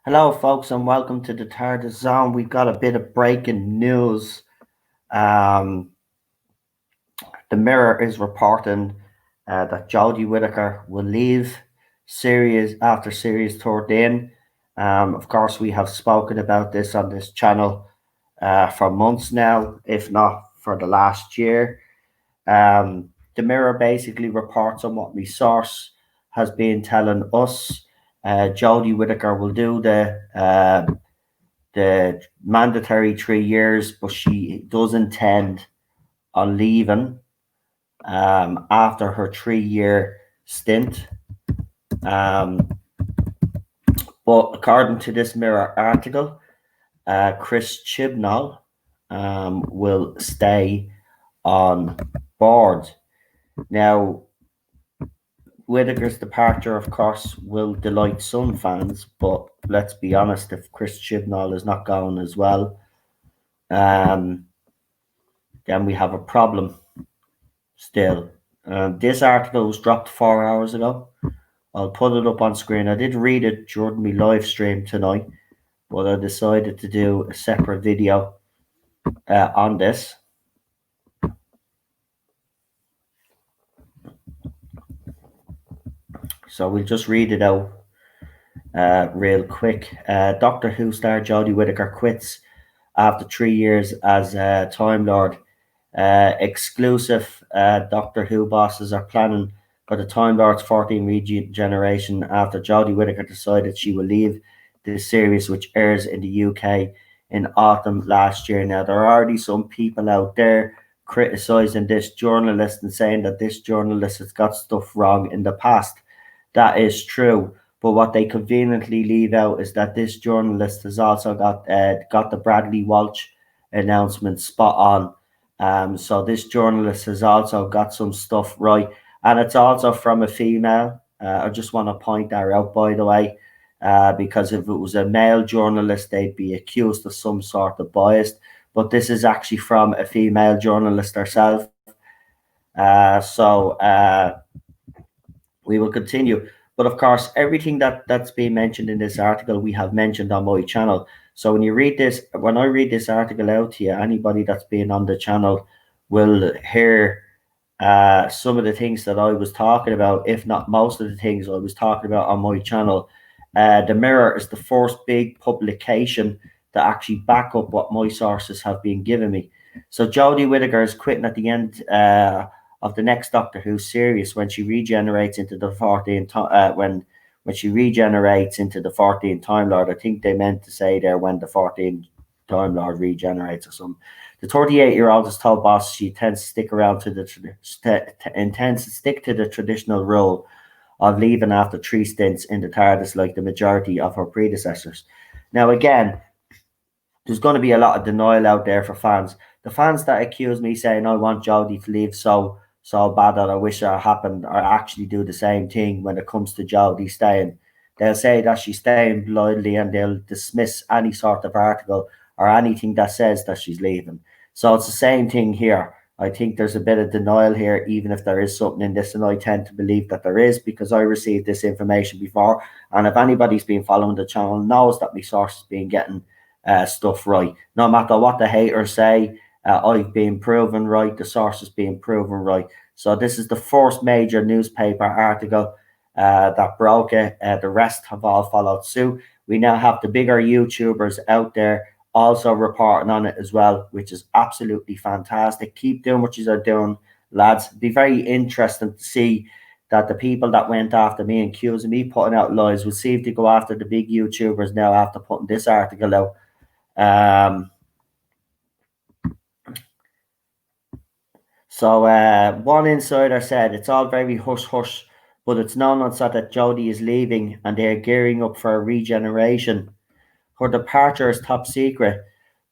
Hello, folks, and welcome to the TARDIS Zone. We've got a bit of breaking news. Um, the Mirror is reporting that Jodie Whittaker will leave series after series 13. Of course, we have spoken about this on this channel for months now, if not for the last year. The Mirror basically reports on what my source has been telling us. Jodie Whittaker will do the mandatory 3 years, but she does intend on leaving after her 3 year stint. But according to this Mirror article, Chris Chibnall will stay on board. Now, Whittaker's departure, of course, will delight some fans, but let's be honest, if Chris Chibnall is not going as well, then we have a problem still. This article was dropped 4 hours ago. I'll put it up on screen. I did read it during my live stream tonight, but I decided to do a separate video on this. So we'll just read it out real quick. Doctor Who star Jodie Whittaker quits after 3 years as Time Lord. Exclusive Doctor Who bosses are planning for the Time Lord's 14 regeneration after Jodie Whittaker decided she will leave this series, which airs in the UK in autumn last year. Now, there are already some people out there criticising this journalist and saying that this journalist has got stuff wrong in the past. That is true. But what they conveniently leave out is that this journalist has also got the Bradley Walsh announcement spot on. So this journalist has also got some stuff right, and it's also from a female. I just want to point that out, by the way, because if it was a male journalist, they'd be accused of some sort of bias. But this is actually from a female journalist herself. So we will continue. But of course, everything that's being mentioned in this article, we have mentioned on my channel. So when I read this article out to you, anybody that's been on the channel will hear some of the things that I was talking about, if not most of the things I was talking about on my channel. The Mirror is the first big publication to actually back up what my sources have been giving me. So Jodie Whittaker is quitting at the end of the next Doctor Who series when she regenerates into the 14th when she regenerates into the 14th Time Lord. I think they meant to say there when the 14th Time Lord regenerates or something. The 38-year-old has told boss she intends to stick around to the traditional role of leaving after 3 stints in the TARDIS like the majority of her predecessors. Now, again, there's going to be a lot of denial out there for fans. The fans that accuse me saying I want Jodie to leave so bad that I wish it happened, or actually do the same thing when it comes to Jodie staying. They'll say that she's staying blindly and they'll dismiss any sort of article or anything that says that she's leaving. So it's the same thing here. I think there's a bit of denial here, even if there is something in this, and I tend to believe that there is because I received this information before. And if anybody's been following the channel knows that my source has been getting stuff right. No matter what the haters say, I've been proven right. The source has been proven right. So this is the first major newspaper article that broke it. The rest have all followed suit. We now have the bigger YouTubers out there also reporting on it as well, which is absolutely fantastic. Keep doing what you are doing, lads. It'd be very interesting to see that the people that went after me and accusing me putting out lies will see if they go after the big YouTubers now after putting this article out. So one insider said it's all very hush hush, but it's known on set that Jodie is leaving and they're gearing up for a regeneration. Her departure is top secret,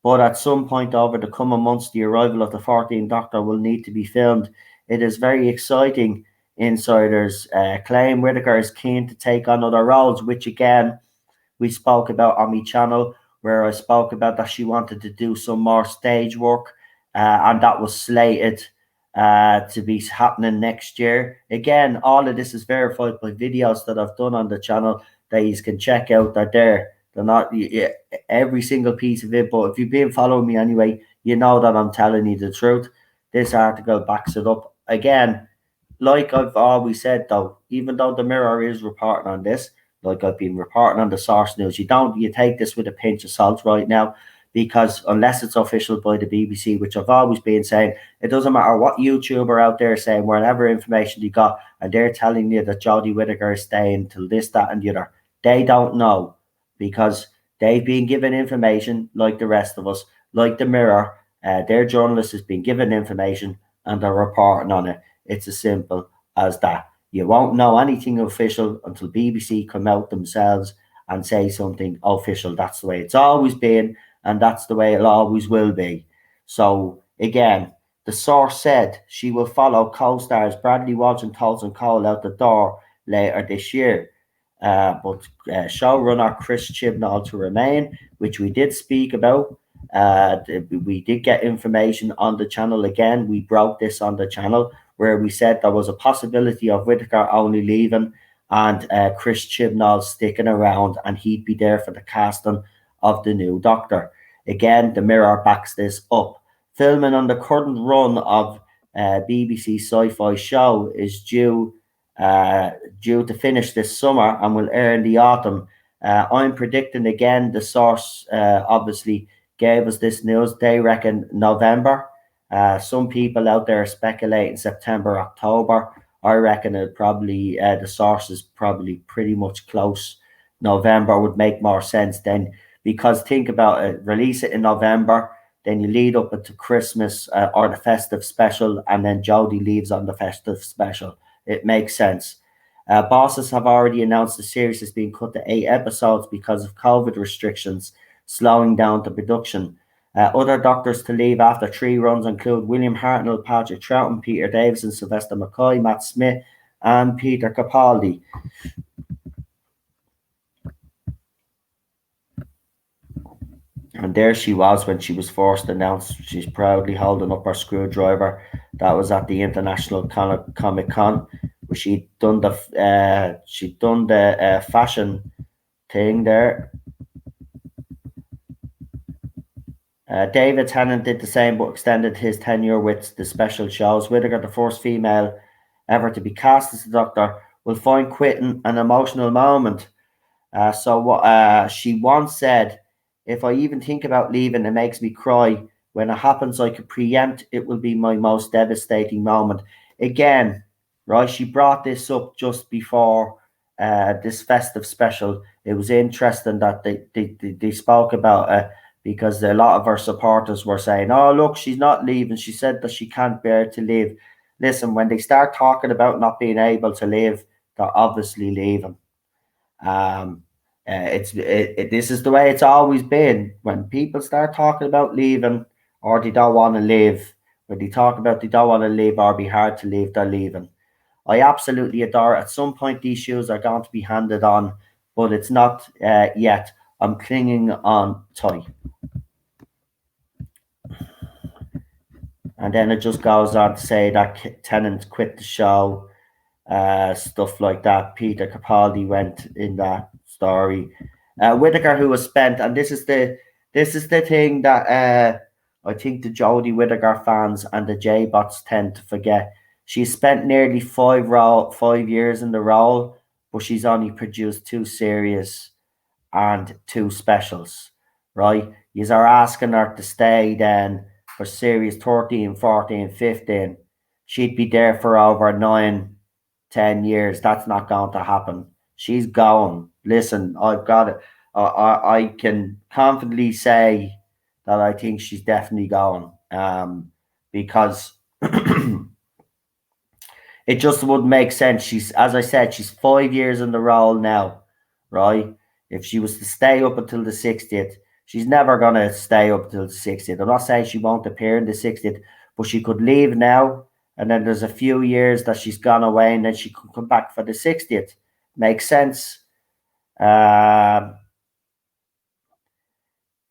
but at some point over the coming months, the arrival of the 14th Doctor will need to be filmed. It is very exciting, insiders claim. Whittaker is keen to take on other roles, which again, we spoke about on my channel, where I spoke about that she wanted to do some more stage work, and that was slated to be happening next year. Again, all of this is verified by videos that I've done on the channel that you can check out. They're there. They're not every single piece of it. But if you've been following me anyway, you know that I'm telling you the truth. This article backs it up. Again, like I've always said, though, even though the Mirror is reporting on this, like I've been reporting on the source news, you take this with a pinch of salt right now, because unless it's official by the BBC, which I've always been saying, it doesn't matter what YouTuber out there saying whatever information you got, and they're telling you that Jodie Whittaker is staying till this, that, and the other. They don't know, because they've been given information like the rest of us, like the Mirror. Their journalist has been given information and they're reporting on it. It's as simple as that. You won't know anything official until BBC come out themselves and say something official. That's the way it's always been, and that's the way it always will be. So again, the source said she will follow co-stars Bradley Walsh and Tolson Cole out the door later this year. But showrunner Chris Chibnall to remain, which we did speak about. We did get information on the channel again. We broke this on the channel where we said there was a possibility of Whittaker only leaving and Chris Chibnall sticking around, and he'd be there for the casting of the new Doctor. Again, the Mirror backs this up. Filming on the current run of BBC Sci-Fi show is due to finish this summer and will air in the autumn. I'm predicting again, the source obviously gave us this news. They reckon November. Some people out there are speculating September, October. I reckon it probably, the source is probably pretty much close. November would make more sense then, because think about it, release it in November, then you lead up into Christmas or the festive special, and then Jodie leaves on the festive special. It makes sense. Bosses have already announced the series is being cut to 8 episodes because of COVID restrictions, slowing down the production. Other Doctors to leave after 3 runs include William Hartnell, Patrick Troughton, Peter Davison, Sylvester McCoy, Matt Smith, and Peter Capaldi. And there she was when she was first announced. She's proudly holding up her screwdriver. That was at the International Comic Con, where she'd done the fashion thing there. David Tennant did the same, but extended his tenure with the special shows. Whittaker, the first female ever to be cast as the Doctor, will find quitting an emotional moment. So what she once said, "If I even think about leaving, it makes me cry. When it happens, I could preempt it will be my most devastating moment." Again, right? She brought this up just before this festive special. It was interesting that they spoke about it, because a lot of her supporters were saying, "Oh, look, she's not leaving. She said that she can't bear to leave." Listen, when they start talking about not being able to leave, they're obviously leaving. This is the way it's always been. When people start talking about leaving, or they don't want to live, when they talk about they don't want to live or be hard to leave, they're leaving. I absolutely adore it. At some point, these shoes are going to be handed on, but it's not yet. I'm clinging on tight. And then it just goes on to say that Tennant quit the show, stuff like that. Peter Capaldi went in that story. Whittaker, who was spent, and this is the thing that I think the Jodie Whittaker fans and the J-bots tend to forget. She spent nearly 5 years in the role, but she's only produced 2 series and 2 specials, right? You are asking her to stay then for series 13, 14, 15. She'd be there for over 9, 10 years. That's not going to happen. She's going. Listen, I've got it. I can confidently say that I think she's definitely going, because it just wouldn't make sense. She's, as I said, she's 5 years in the role now, right? If she was to stay up until the 60th, she's never going to stay up until the 60th. I'm not saying she won't appear in the 60th, but she could leave now, and then there's a few years that she's gone away, and then she could come back for the 60th. Makes sense.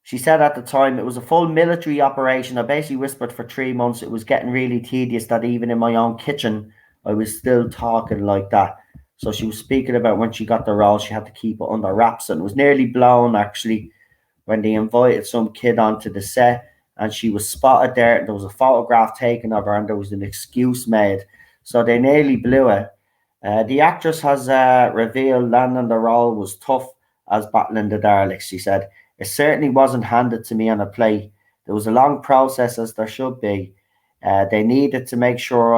She said at the time, "It was a full military operation. I basically whispered for 3 months. It was getting really tedious that even in my own kitchen, I was still talking like that." So she was speaking about when she got the role, she had to keep it under wraps, and it was nearly blown actually when they invited some kid onto the set, and she was spotted there. There was a photograph taken of her, and there was an excuse made. So they nearly blew it. The actress has revealed landing the role was tough as battling the Daleks. She said, "It certainly wasn't handed to me on a plate. There was a long process, as there should be. They needed to make sure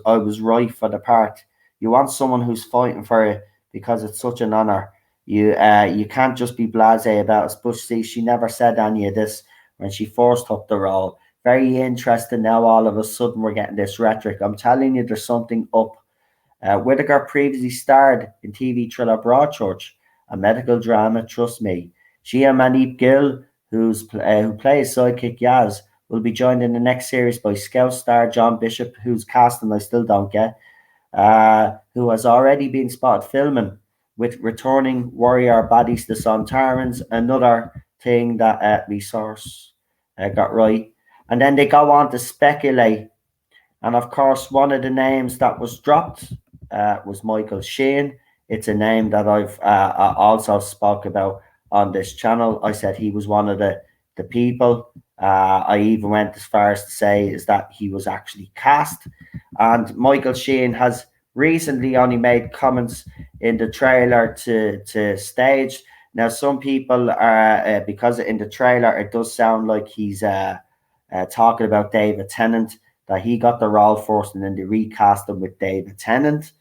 I was right for the part. You want someone who's fighting for it because it's such an honor. You can't just be blasé about it." But see, she never said any of this when she first took the role. Very interesting now. All of a sudden, we're getting this rhetoric. I'm telling you, there's something up. Whittaker previously starred in TV thriller Broadchurch, a medical drama. Trust me. She and Manip Gill, who plays sidekick Yaz, will be joined in the next series by Scout star John Bishop, whose casting I still don't get, who has already been spotted filming with returning warrior bodies the Sontarans. Another thing that my source got right. And then they go on to speculate. And of course, one of the names that was dropped was Michael Sheen. It's a name that I've also spoke about on this channel. I said he was one of the people. I even went as far as to say is that he was actually cast. And Michael Sheen has recently only made comments in the trailer to stage. Now, some people are, because in the trailer, it does sound like he's talking about David Tennant, that he got the role first and then they recast him with David Tennant.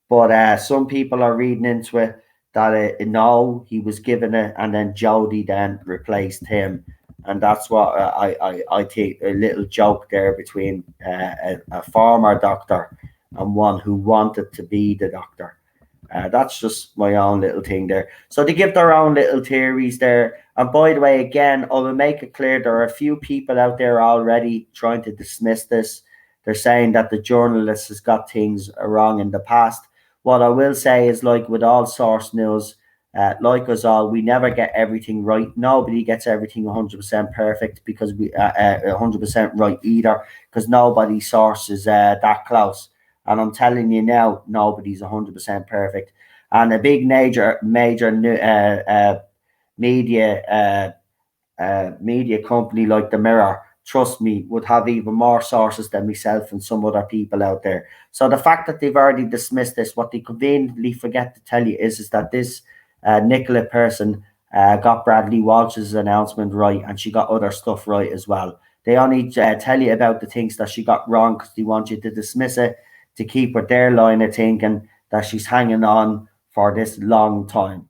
But some people are reading into it that no, he was given it, and then Jodie then replaced him. And that's what I think, a little joke there between a former doctor and one who wanted to be the doctor. That's just my own little thing there. So they give their own little theories there. And by the way, again, I will make it clear there are a few people out there already trying to dismiss this. They're saying that the journalist has got things wrong in the past. What I will say is, like with all source news, like us all, we never get everything right. Nobody gets everything 100% perfect because 100% right either, because nobody's source is that close. And I'm telling you now, nobody's 100% perfect. And a big major media company like the Mirror, trust me, would have even more sources than myself and some other people out there. So the fact that they've already dismissed this, what they conveniently forget to tell you is that this Nicola person got Bradley Walsh's announcement right, and she got other stuff right as well. They only tell you about the things that she got wrong because they want you to dismiss it, to keep with their line of thinking that she's hanging on for this long time.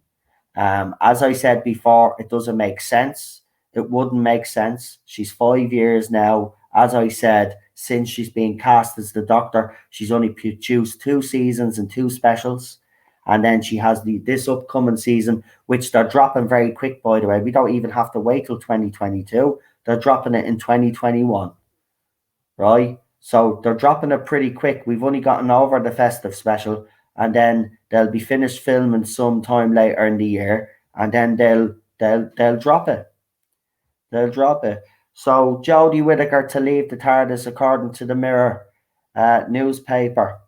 As I said before, it doesn't make sense. It wouldn't make sense. She's 5 years now. As I said, since she's been cast as the Doctor, she's only produced 2 seasons and 2 specials. And then she has this upcoming season, which they're dropping very quick, by the way. We don't even have to wait till 2022. They're dropping it in 2021, right? So they're dropping it pretty quick. We've only gotten over the festive special, and then they'll be finished filming sometime later in the year, and then they'll drop it. They'll drop it. So Jodie Whittaker to leave the TARDIS, according to the Mirror newspaper.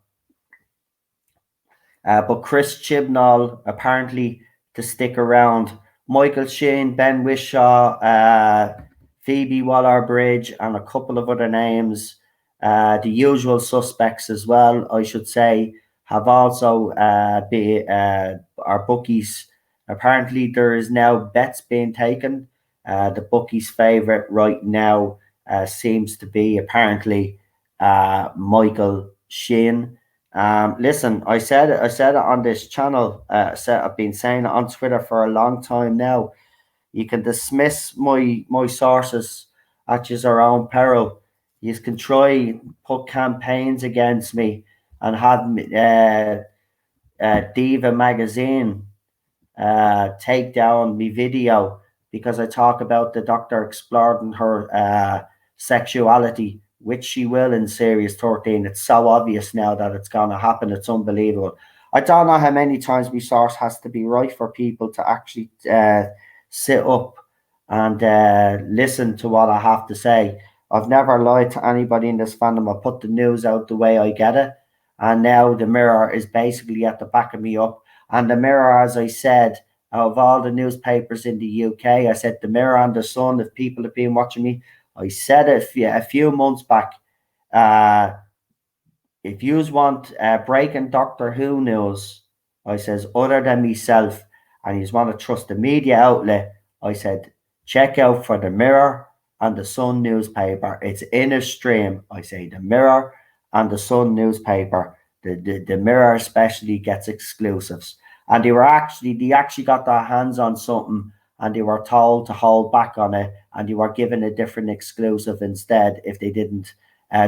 But Chris Chibnall apparently to stick around. Michael Sheen, Ben Whishaw, Phoebe Waller-Bridge, and a couple of other names. The usual suspects as well, I should say, have also our bookies. Apparently, there is now bets being taken. The bookies' favorite right now seems to be apparently Michael Sheen. Listen, I said it on this channel. I've been saying it on Twitter for a long time now. You can dismiss my sources at your own peril. You can try put campaigns against me and have Diva magazine take down my video because I talk about the Doctor exploring her sexuality, which she will in Series 13. It's so obvious now that it's going to happen. It's unbelievable. I don't know how many times my source has to be right for people to actually sit up and listen to what I have to say. I've never lied to anybody in this fandom. I put the news out the way I get it. and now the Mirror is basically at the back of me up. And the Mirror, as I said, out of all the newspapers in the UK, I said the Mirror and the Sun. If people have been watching me, I said it a few months back. Uh, if yous want breaking Doctor Who news, I says, other than myself, and yous want to trust the media outlet, I said, check out for the Mirror and the Sun newspaper. It's in a stream. I say the Mirror and the Sun newspaper. The Mirror especially gets exclusives. And they actually got their hands on something, and they were told to hold back on it, and they were given a different exclusive instead if they didn't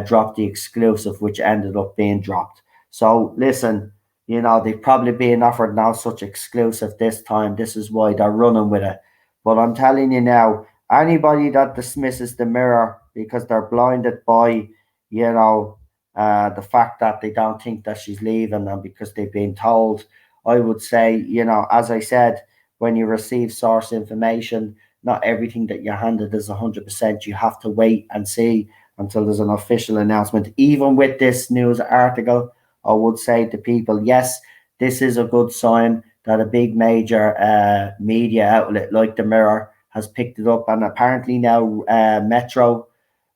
dropped the exclusive, which ended up being dropped. So listen, they've probably been offered now such exclusive this time. This is why they're running with it. But I'm telling you now, anybody that dismisses the Mirror because they're blinded by, the fact that they don't think that she's leaving and because they've been told, I would say, as I said, when you receive source information, not everything that you're handed is 100%. You have to wait and see until there's an official announcement. Even with this news article, I would say to people, yes, this is a good sign that a big major media outlet like the Mirror has picked it up, and apparently now Metro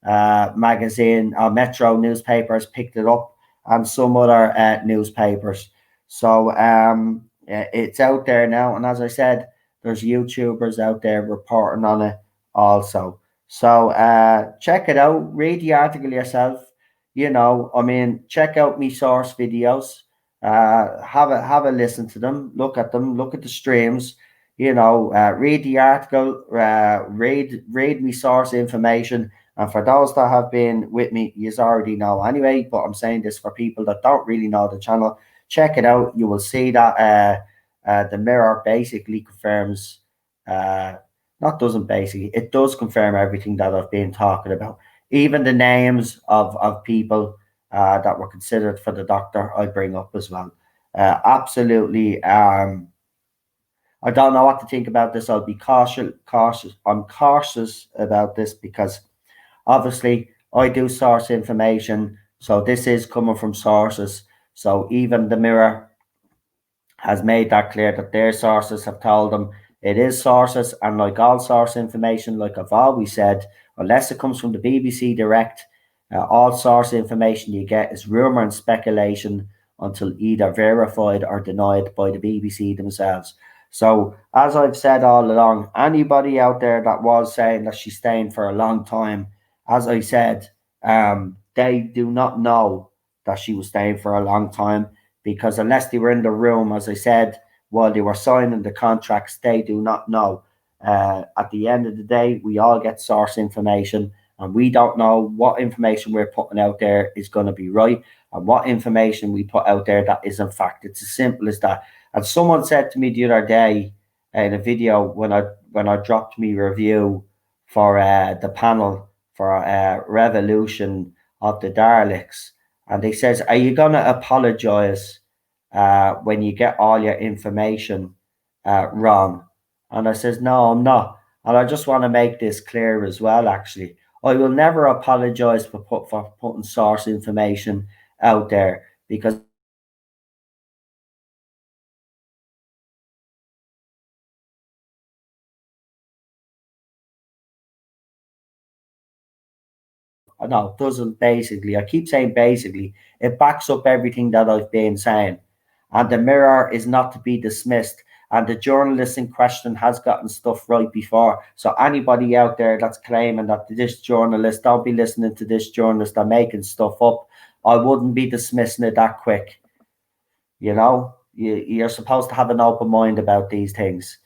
magazine or Metro newspapers picked it up, and some other newspapers. So it's out there now, and as I said, there's YouTubers out there reporting on it also. So check it out. Read the article yourself. Check out me source videos. Have a listen to them. Look at them. Look at the streams. Read the article. Read me source information. And for those that have been with me, you already know anyway. But I'm saying this for people that don't really know the channel. Check it out. You will see that the Mirror basically confirms. Not doesn't basically, it does confirm everything that I've been talking about. Even the names of people that were considered for the Doctor, I bring up as well. Absolutely. I don't know what to think about this. I'll be cautious. I'm cautious about this because obviously I do source information. So this is coming from sources. So even the Mirror has made that clear that their sources have told them it is sources, and like all source information, like I've always said, unless it comes from the BBC direct, all source information you get is rumour and speculation until either verified or denied by the BBC themselves. So, as I've said all along, anybody out there that was saying that she's staying for a long time, as I said, they do not know that she was staying for a long time, because unless they were in the room, as I said, while they were signing the contracts, they do not know. At the end of the day, we all get source information, and we don't know what information we're putting out there is going to be right, and what information we put out there that is in fact. It's as simple as that. And someone said to me the other day in a video when I dropped me review for the panel for Revolution of the Daleks, and they says, "Are you going to apologize when you get all your information wrong?" And I says, "No, I'm not." And I just want to make this clear as well, actually. I will never apologize for putting source information out there, because no, it doesn't basically. I keep saying basically. It backs up everything that I've been saying. And the Mirror is not to be dismissed. And the journalist in question has gotten stuff right before. So anybody out there that's claiming that this journalist, don't be listening to this journalist, they're making stuff up, I wouldn't be dismissing it that quick. You're supposed to have an open mind about these things.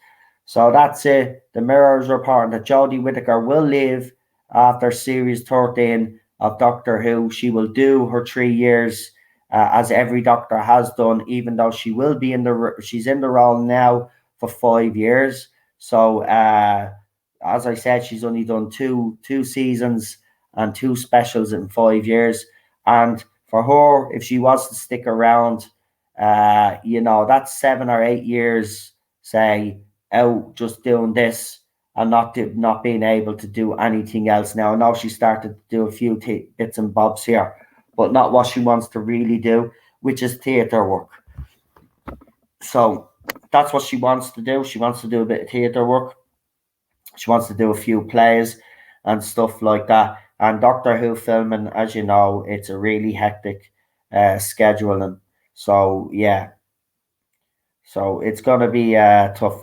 So that's it. The Mirror is reporting that Jodie Whittaker will leave after series 13 of Doctor Who. She will do her 3 years, as every Doctor has done, even though she's in the role now for 5 years. So as I said, she's only done two seasons and two specials in 5 years. And for her, if she was to stick around, that's 7 or 8 years, say, out just doing this and not being able to do anything else. Now I know she started to do a few bits and bobs here, but not what she wants to really do. which is theatre work. So that's what she wants to do. She wants to do a bit of theatre work. She wants to do a few plays and stuff like that. And Doctor Who filming, as you know, it's a really hectic scheduling. So yeah, so it's going to be tough.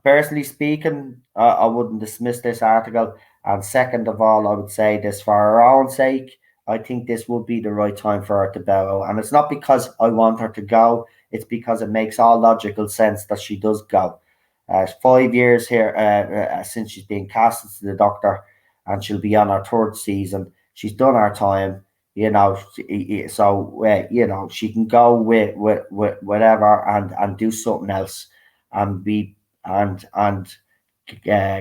Personally speaking, I wouldn't dismiss this article. And second of all, I would say this for her own sake. I think this would be the right time for her to bow. And it's not because I want her to go. It's because it makes all logical sense that she does go. 5 years here since she's been casted to the Doctor, and she'll be on her third season. She's done her time, you know. So you know, she can go with whatever and do something else, and be and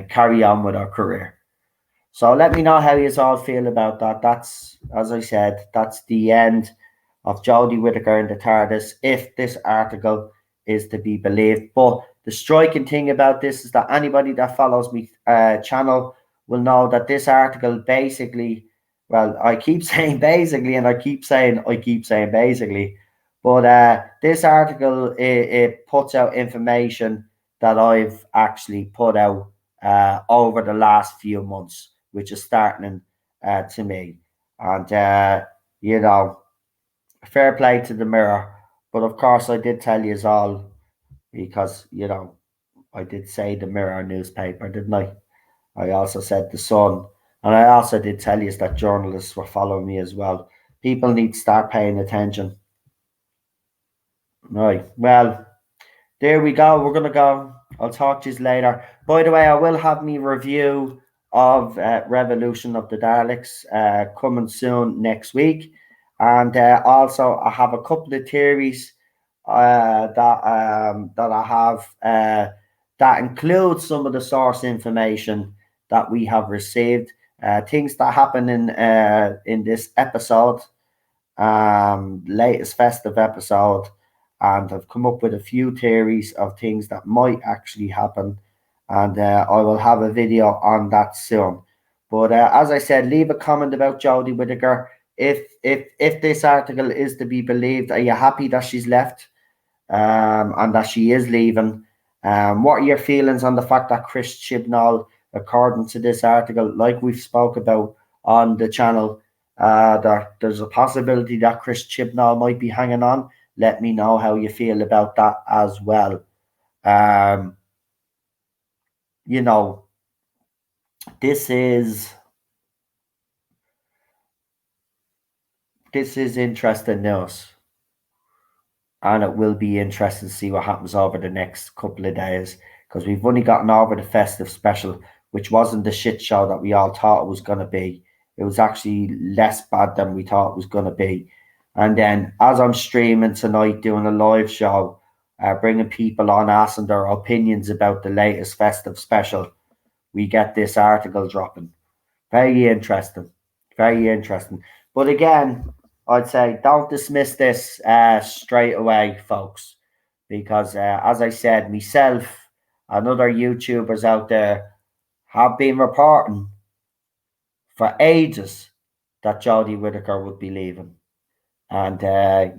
carry on with her career. So let me know how you all feel about that. That's, as I said, that's the end of Jodie Whittaker in the TARDIS, if this article is to be believed. But the striking thing about this is that anybody that follows me channel will know that this article basically, well, I keep saying basically, and I keep saying basically, but this article, it puts out information that I've actually put out over the last few months, which is startling to me. And, you know, fair play to the Mirror. But of course, I did tell you all, because, you know, I did say the Mirror newspaper, didn't I? I also said the Sun. And I also did tell you that journalists were following me as well. People need to start paying attention. Right. Well, there we go. We're going to go. I'll talk to you later. By the way, I will have me review of Revolution of the Daleks coming soon next week. And also, I have a couple of theories that I have that include some of the source information that we have received. Things that happen in this episode, latest festive episode, and I've come up with a few theories of things that might actually happen, and I will have a video on that soon. But as I said, leave a comment about Jodie Whittaker. If this article is to be believed, are you happy that she's left, and that she is leaving? What are your feelings on the fact that Chris Chibnall, according to this article, like we've spoke about on the channel, that there's a possibility that Chris Chibnall might be hanging on? Let me know how you feel about that as well. You know, this is interesting news, and it will be interesting to see what happens over the next couple of days, because we've only gotten over the festive special, which wasn't the shit show that we all thought it was going to be. It was actually less bad than we thought it was going to be. And then, as I'm streaming tonight, doing a live show, bringing people on, asking their opinions about the latest festive special, we get this article dropping. Very interesting. Very interesting. But again, I'd say don't dismiss this straight away, folks, because as I said, myself and other YouTubers out there have been reporting for ages that Jodie Whittaker would be leaving. And,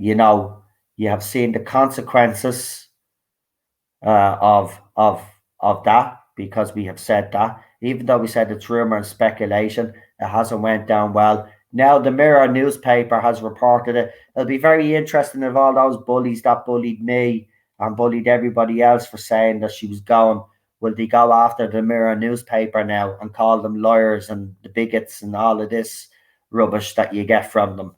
you know, you have seen the consequences of that, because we have said that. Even though we said it's rumor and speculation, it hasn't went down well. Now the Mirror newspaper has reported it. It'll be very interesting if all those bullies that bullied me and bullied everybody else for saying that she was going, will they go after the Mirror newspaper now and call them liars and the bigots and all of this rubbish that you get from them,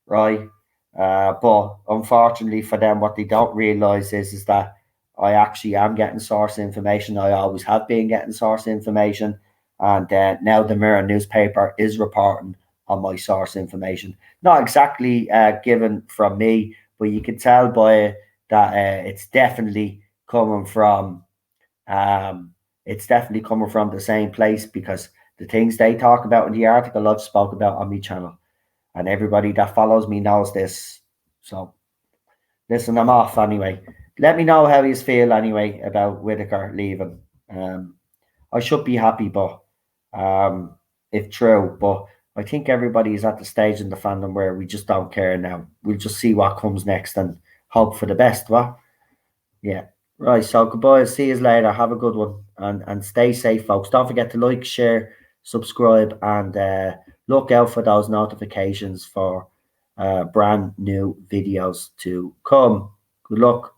right? But unfortunately for them, what they don't realise is that I actually am getting source information. I always have been getting source information. And now the Mirror newspaper is reporting on my source information. Not exactly given from me, but you can tell by it that it's definitely coming from the same place, because the things they talk about in the article I've spoke about on my channel. And everybody that follows me knows this. So listen, I'm off anyway. Let me know how you feel anyway about Whittaker leaving. I should be happy, but if true, but I think everybody is at the stage in the fandom where we just don't care now. We'll just see what comes next and hope for the best, what? Yeah. Right, so goodbye. See you later. Have a good one. And stay safe, folks. Don't forget to like, share, subscribe, and look out for those notifications for brand new videos to come. Good luck.